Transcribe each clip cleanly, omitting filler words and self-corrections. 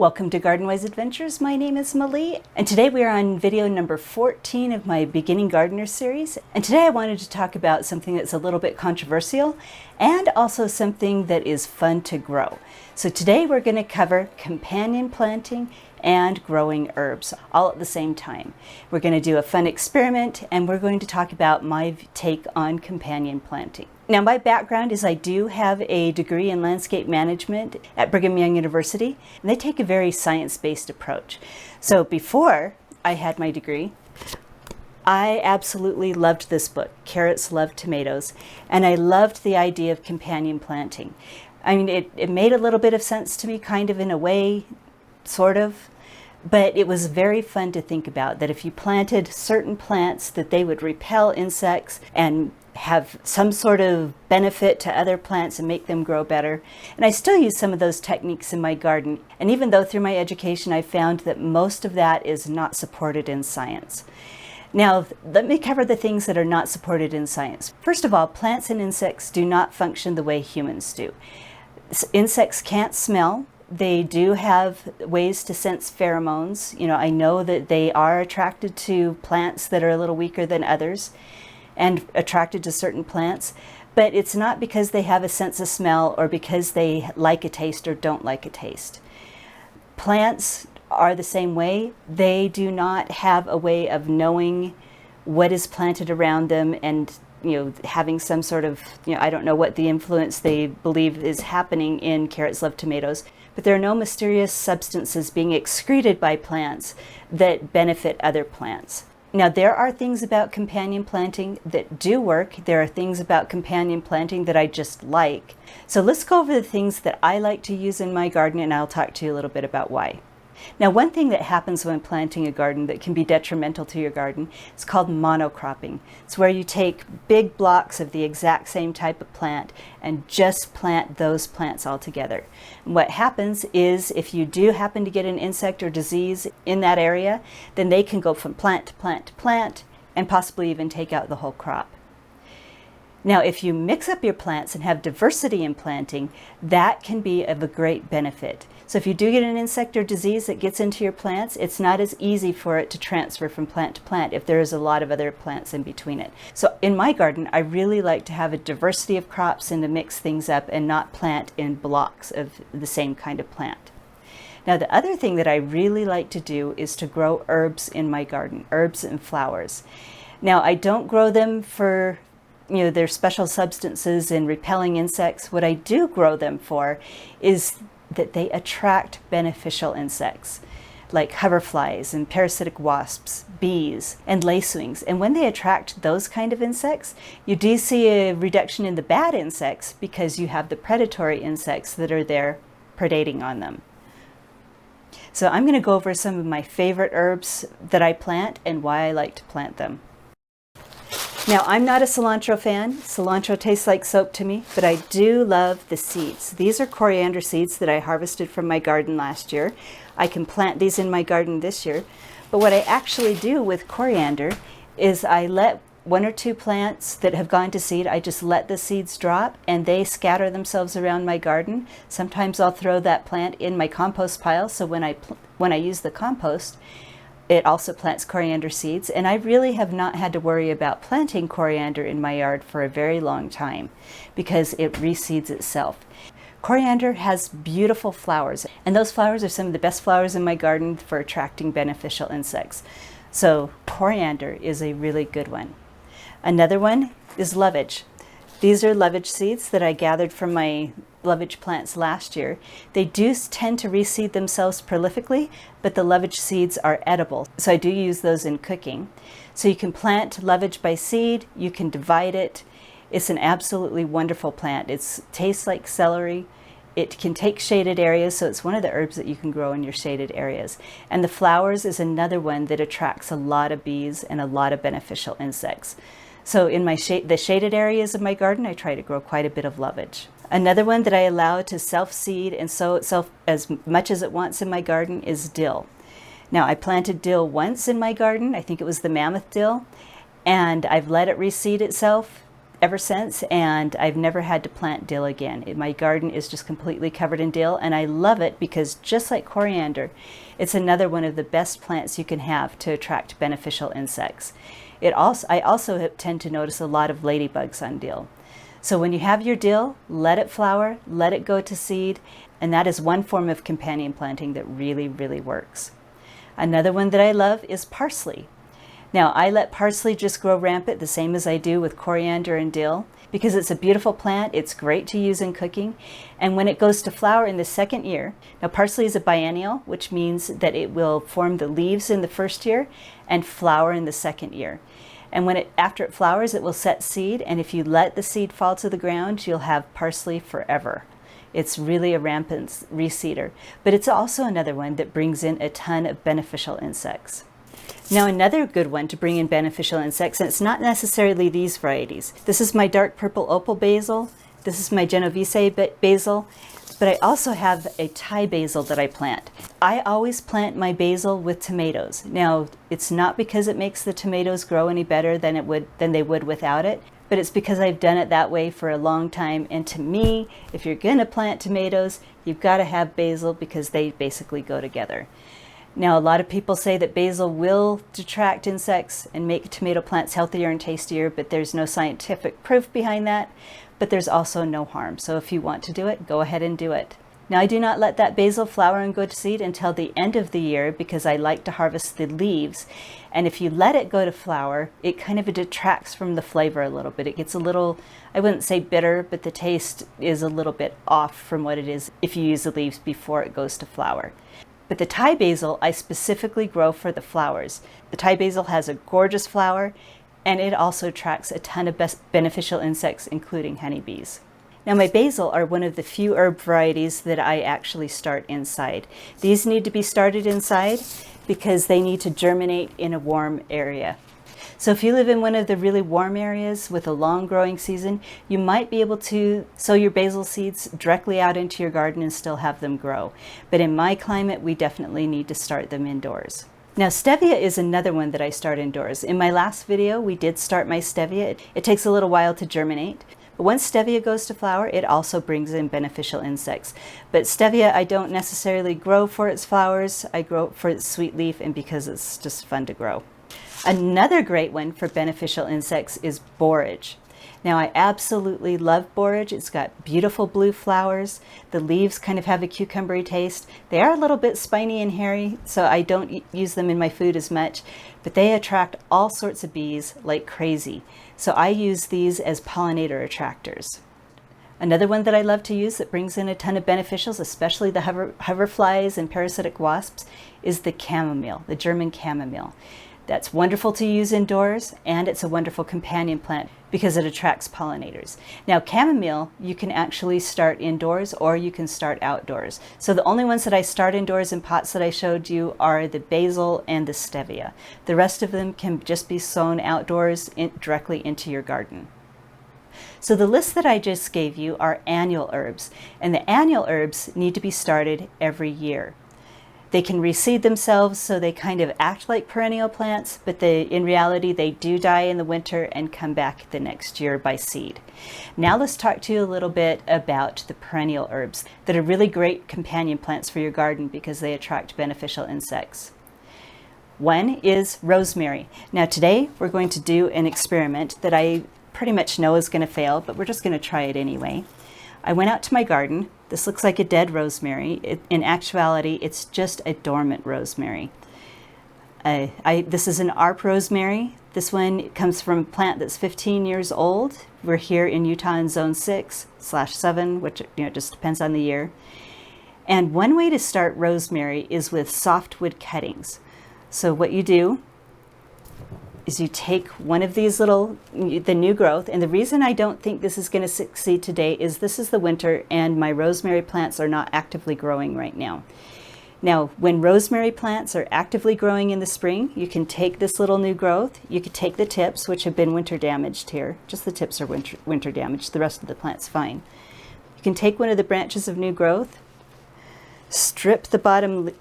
Welcome to Garden Wise Adventures. My name is Malie, and today we are on video number 14 of my Beginning Gardener series. And today I wanted to talk about something that's a little bit controversial and also something that is fun to grow. So today we're going to cover companion planting and growing herbs all at the same time. We're going to do a fun experiment, and we're going to talk about my take on companion planting. Now, my background is I do have a degree in landscape management at Brigham Young University, and they take a very science-based approach. So before I had my degree, I absolutely loved this book, Carrots Love Tomatoes, and I loved the idea of companion planting. I mean, it made a little bit of sense to me, kind of in a way, sort of, but it was very fun to think about that if you planted certain plants that they would repel insects and have some sort of benefit to other plants and make them grow better. And I still use some of those techniques in my garden. And even though through my education I found that most of that is not supported in science. Now, let me cover the things that are not supported in science. First of all, plants and insects do not function the way humans do. Insects can't smell. They do have ways to sense pheromones. You know, I know that they are attracted to plants that are a little weaker than others and attracted to certain plants, but it's not because they have a sense of smell or because they like a taste or don't like a taste. Plants are the same way. They do not have a way of knowing what is planted around them and, you know, having some sort of, you know, I don't know what the influence they believe is happening in Carrots Love Tomatoes, but there are no mysterious substances being excreted by plants that benefit other plants. Now, there are things about companion planting that do work. There are things about companion planting that I just like. So let's go over the things that I like to use in my garden, and I'll talk to you a little bit about why. Now, one thing that happens when planting a garden that can be detrimental to your garden is called monocropping. It's where you take big blocks of the exact same type of plant and just plant those plants all together. And what happens is if you do happen to get an insect or disease in that area, then they can go from plant to plant to plant and possibly even take out the whole crop. Now, if you mix up your plants and have diversity in planting, that can be of a great benefit. So if you do get an insect or disease that gets into your plants, it's not as easy for it to transfer from plant to plant if there is a lot of other plants in between it. So in my garden, I really like to have a diversity of crops and to mix things up and not plant in blocks of the same kind of plant. Now, the other thing that I really like to do is to grow herbs in my garden, herbs and flowers. Now, I don't grow them for, you know, their special substances in repelling insects. What I do grow them for is that they attract beneficial insects like hoverflies and parasitic wasps, bees, and lacewings. And when they attract those kind of insects, you do see a reduction in the bad insects because you have the predatory insects that are there predating on them. So I'm going to go over some of my favorite herbs that I plant and why I like to plant them. Now, I'm not a cilantro fan. Cilantro tastes like soap to me, but I do love the seeds. These are coriander seeds that I harvested from my garden last year. I can plant these in my garden this year, but what I actually do with coriander is I let one or two plants that have gone to seed, I just let the seeds drop and they scatter themselves around my garden. Sometimes I'll throw that plant in my compost pile, so when I use the compost, it also plants coriander seeds, and I really have not had to worry about planting coriander in my yard for a very long time because it reseeds itself. Coriander has beautiful flowers, and those flowers are some of the best flowers in my garden for attracting beneficial insects. So coriander is a really good one. Another one is lovage. These are lovage seeds that I gathered from my lovage plants last year. They do tend to reseed themselves prolifically, but the lovage seeds are edible. So I do use those in cooking. So you can plant lovage by seed, you can divide it. It's an absolutely wonderful plant. It tastes like celery. It can take shaded areas, so it's one of the herbs that you can grow in your shaded areas. And the flowers is another one that attracts a lot of bees and a lot of beneficial insects. So in my the shaded areas of my garden, I try to grow quite a bit of lovage. Another one that I allow to self-seed and sow itself as much as it wants in my garden is dill. Now, I planted dill once in my garden. I think it was the mammoth dill, and I've let it reseed itself ever since, and I've never had to plant dill again. My garden is just completely covered in dill, and I love it because just like coriander, it's another one of the best plants you can have to attract beneficial insects. I also tend to notice a lot of ladybugs on dill. So when you have your dill, let it flower, let it go to seed, and that is one form of companion planting that really, really works. Another one that I love is parsley. Now, I let parsley just grow rampant the same as I do with coriander and dill because it's a beautiful plant. It's great to use in cooking. And when it goes to flower in the second year, now parsley is a biennial, which means that it will form the leaves in the first year and flower in the second year. And after it flowers, it will set seed. And if you let the seed fall to the ground, you'll have parsley forever. It's really a rampant reseeder, but it's also another one that brings in a ton of beneficial insects. Now, another good one to bring in beneficial insects, and it's not necessarily these varieties. This is my dark purple opal basil. This is my Genovese basil, but I also have a Thai basil that I plant. I always plant my basil with tomatoes. Now, it's not because it makes the tomatoes grow any better than they would without it, but it's because I've done it that way for a long time. And to me, if you're going to plant tomatoes, you've got to have basil because they basically go together. Now, a lot of people say that basil will detract insects and make tomato plants healthier and tastier, but there's no scientific proof behind that. But there's also no harm. So if you want to do it, go ahead and do it. Now, I do not let that basil flower and go to seed until the end of the year because I like to harvest the leaves. And if you let it go to flower, it kind of detracts from the flavor a little bit. It gets a little, I wouldn't say bitter, but the taste is a little bit off from what it is if you use the leaves before it goes to flower. But the Thai basil I specifically grow for the flowers. The Thai basil has a gorgeous flower, and it also attracts a ton of beneficial insects, including honeybees. Now, my basil are one of the few herb varieties that I actually start inside. These need to be started inside because they need to germinate in a warm area. So if you live in one of the really warm areas with a long growing season, you might be able to sow your basil seeds directly out into your garden and still have them grow. But in my climate, we definitely need to start them indoors. Now, stevia is another one that I start indoors. In my last video, we did start my stevia. It takes a little while to germinate. But once stevia goes to flower, it also brings in beneficial insects. But stevia I don't necessarily grow for its flowers. I grow it for its sweet leaf and because it's just fun to grow. Another great one for beneficial insects is borage. Now, I absolutely love borage. It's got beautiful blue flowers. The leaves kind of have a cucumbery taste. They are a little bit spiny and hairy, so I don't use them in my food as much, but they attract all sorts of bees like crazy. So I use these as pollinator attractors. Another one that I love to use that brings in a ton of beneficials, especially the hoverflies and parasitic wasps, is the chamomile, the German chamomile. That's wonderful to use indoors, and it's a wonderful companion plant because it attracts pollinators. Now, chamomile, you can actually start indoors or you can start outdoors. So the only ones that I start indoors in pots that I showed you are the basil and the stevia. The rest of them can just be sown outdoors directly into your garden. So the list that I just gave you are annual herbs, and the annual herbs need to be started every year. They can reseed themselves, so they kind of act like perennial plants, but in reality, they do die in the winter and come back the next year by seed. Now let's talk to you a little bit about the perennial herbs that are really great companion plants for your garden because they attract beneficial insects. One is rosemary. Now today, we're going to do an experiment that I pretty much know is going to fail, but we're just going to try it anyway. I went out to my garden. This looks like a dead rosemary. In actuality, it's just a dormant rosemary. This is an ARP rosemary. This one comes from a plant that's 15 years old. We're here in Utah in zone 6/7, which just depends on the year. And one way to start rosemary is with softwood cuttings. So what you do is you take one of these the new growth, and the reason I don't think this is going to succeed today is this is the winter and my rosemary plants are not actively growing right now. Now, when rosemary plants are actively growing in the spring, you can take this little new growth, you could take the tips, which have been winter damaged here, just the tips are winter damaged, the rest of the plant's fine. You can take one of the branches of new growth, strip the bottom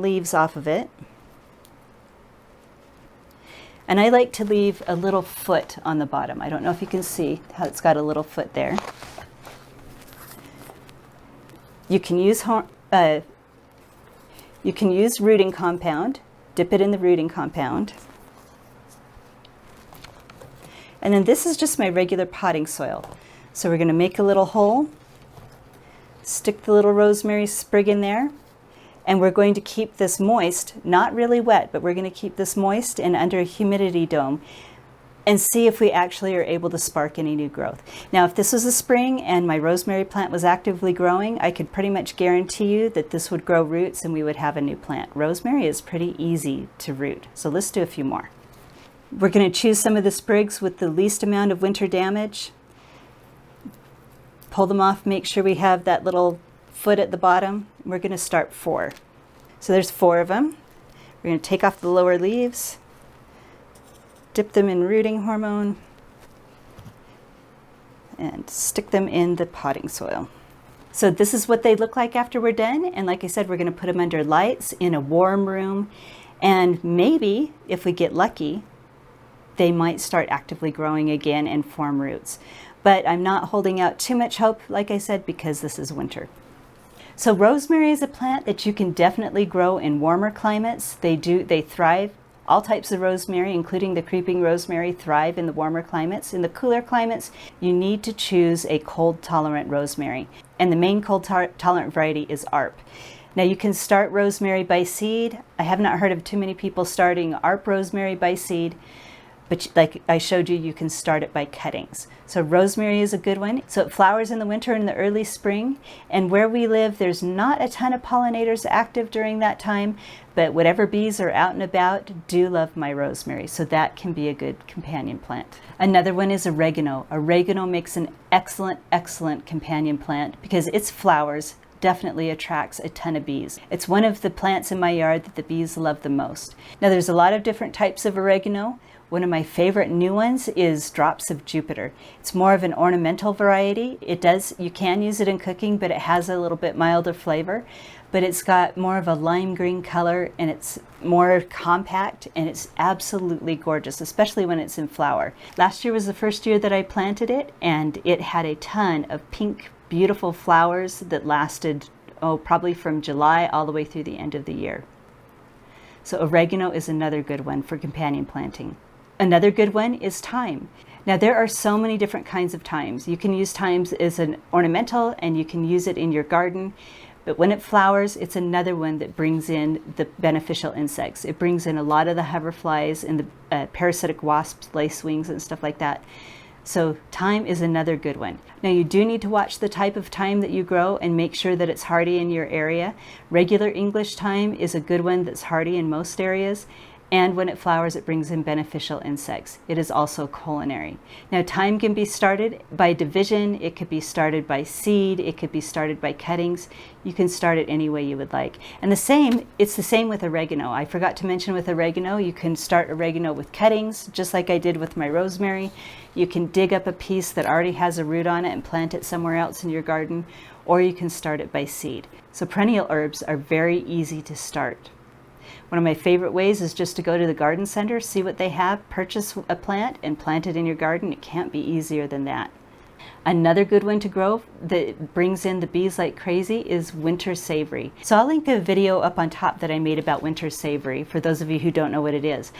leaves off of it. And I like to leave a little foot on the bottom. I don't know if you can see how it's got a little foot there. You can use rooting compound. Dip it in the rooting compound. And then this is just my regular potting soil. So we're going to make a little hole, stick the little rosemary sprig in there, and we're going to keep this moist, not really wet, but we're going to keep this moist and under a humidity dome and see if we actually are able to spark any new growth. Now, if this was a spring and my rosemary plant was actively growing, I could pretty much guarantee you that this would grow roots and we would have a new plant. Rosemary is pretty easy to root. So let's do a few more. We're going to choose some of the sprigs with the least amount of winter damage. Pull them off, make sure we have that little foot at the bottom. We're going to start 4. So there's 4 of them. We're going to take off the lower leaves, dip them in rooting hormone, and stick them in the potting soil. So this is what they look like after we're done. And like I said, we're going to put them under lights in a warm room. And maybe, if we get lucky, they might start actively growing again and form roots. But I'm not holding out too much hope, like I said, because this is winter. So rosemary is a plant that you can definitely grow in warmer climates. They thrive. All types of rosemary, including the creeping rosemary, thrive in the warmer climates. In the cooler climates, you need to choose a cold-tolerant rosemary. And the main cold-tolerant variety is ARP. Now you can start rosemary by seed. I have not heard of too many people starting ARP rosemary by seed. But like I showed you, you can start it by cuttings. So rosemary is a good one. So it flowers in the winter and the early spring. And where we live, there's not a ton of pollinators active during that time, but whatever bees are out and about do love my rosemary. So that can be a good companion plant. Another one is oregano. Oregano makes an excellent, excellent companion plant because its flowers definitely attracts a ton of bees. It's one of the plants in my yard that the bees love the most. Now there's a lot of different types of oregano. One of my favorite new ones is Drops of Jupiter. It's more of an ornamental variety. You can use it in cooking, but it has a little bit milder flavor. But it's got more of a lime green color and it's more compact and it's absolutely gorgeous, especially when it's in flower. Last year was the first year that I planted it and it had a ton of pink, beautiful flowers that lasted, probably from July all the way through the end of the year. So oregano is another good one for companion planting. Another good one is thyme. Now there are so many different kinds of thymes. You can use thyme as an ornamental and you can use it in your garden. But when it flowers, it's another one that brings in the beneficial insects. It brings in a lot of the hoverflies and the parasitic wasps, lacewings and stuff like that. So thyme is another good one. Now you do need to watch the type of thyme that you grow and make sure that it's hardy in your area. Regular English thyme is a good one that's hardy in most areas. And when it flowers, it brings in beneficial insects. It is also culinary. Now, thyme can be started by division. It could be started by seed. It could be started by cuttings. You can start it any way you would like. And it's the same with oregano. I forgot to mention with oregano, you can start oregano with cuttings, just like I did with my rosemary. You can dig up a piece that already has a root on it and plant it somewhere else in your garden, or you can start it by seed. So perennial herbs are very easy to start. One of my favorite ways is just to go to the garden center, see what they have, purchase a plant, and plant it in your garden. It can't be easier than that. Another good one to grow that brings in the bees like crazy is winter savory. So I'll link a video up on top that I made about winter savory for those of you who don't know what it is.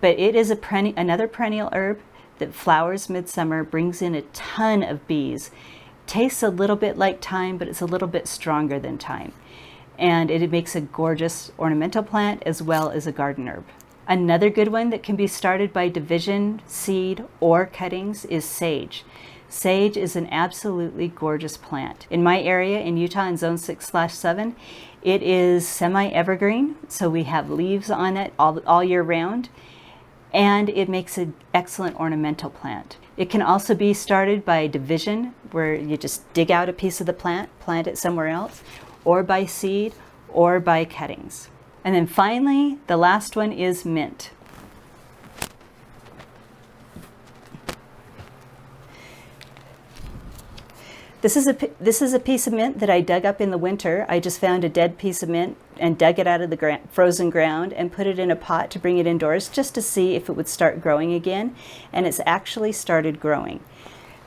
But it is another perennial herb that flowers midsummer, brings in a ton of bees. Tastes a little bit like thyme, but it's a little bit stronger than thyme. And it makes a gorgeous ornamental plant as well as a garden herb. Another good one that can be started by division, seed, or cuttings is sage. Sage is an absolutely gorgeous plant. In my area in Utah in zone 6/7, it is semi-evergreen, so we have leaves on it all year round, and it makes an excellent ornamental plant. It can also be started by division, where you just dig out a piece of the plant, plant it somewhere else, or by seed, or by cuttings. And then finally, the last one is mint. This is a piece of mint that I dug up in the winter. I just found a dead piece of mint and dug it out of the frozen ground and put it in a pot to bring it indoors just to see if it would start growing again, and it's actually started growing.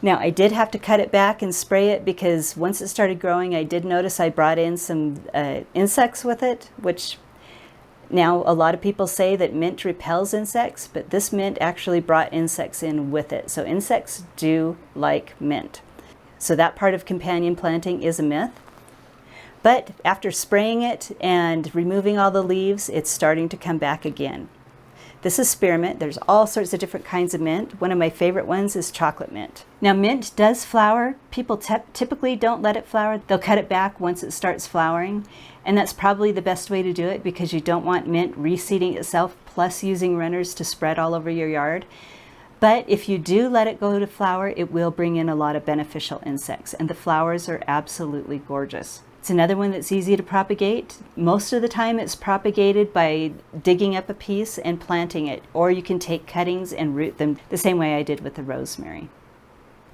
Now, I did have to cut it back and spray it because once it started growing, I did notice I brought in some insects with it, which now a lot of people say that mint repels insects, but this mint actually brought insects in with it. So insects do like mint. So that part of companion planting is a myth. But after spraying it and removing all the leaves, it's starting to come back again. This is spearmint. There's all sorts of different kinds of mint. One of my favorite ones is chocolate mint. Now, mint does flower. People typically don't let it flower. They'll cut it back once it starts flowering. And that's probably the best way to do it because you don't want mint reseeding itself plus using runners to spread all over your yard. But if you do let it go to flower, it will bring in a lot of beneficial insects, and the flowers are absolutely gorgeous. It's another one that's easy to propagate. Most of the time it's propagated by digging up a piece and planting it, or you can take cuttings and root them the same way I did with the rosemary.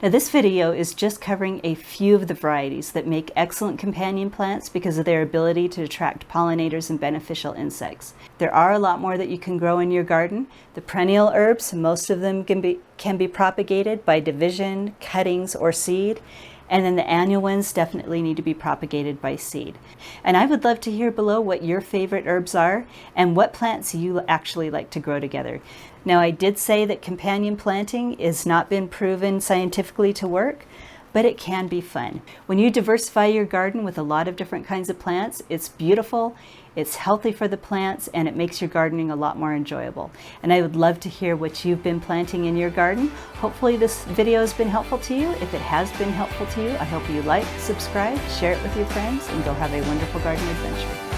Now, this video is just covering a few of the varieties that make excellent companion plants because of their ability to attract pollinators and beneficial insects. There are a lot more that you can grow in your garden. The perennial herbs, most of them can be propagated by division, cuttings, or seed. And then the annual ones definitely need to be propagated by seed. And I would love to hear below what your favorite herbs are and what plants you actually like to grow together. Now, I did say that companion planting has not been proven scientifically to work, but it can be fun. When you diversify your garden with a lot of different kinds of plants, it's beautiful, it's healthy for the plants, and it makes your gardening a lot more enjoyable. And I would love to hear what you've been planting in your garden. Hopefully this video has been helpful to you. If it has been helpful to you, I hope you like, subscribe, share it with your friends, and go have a wonderful garden adventure.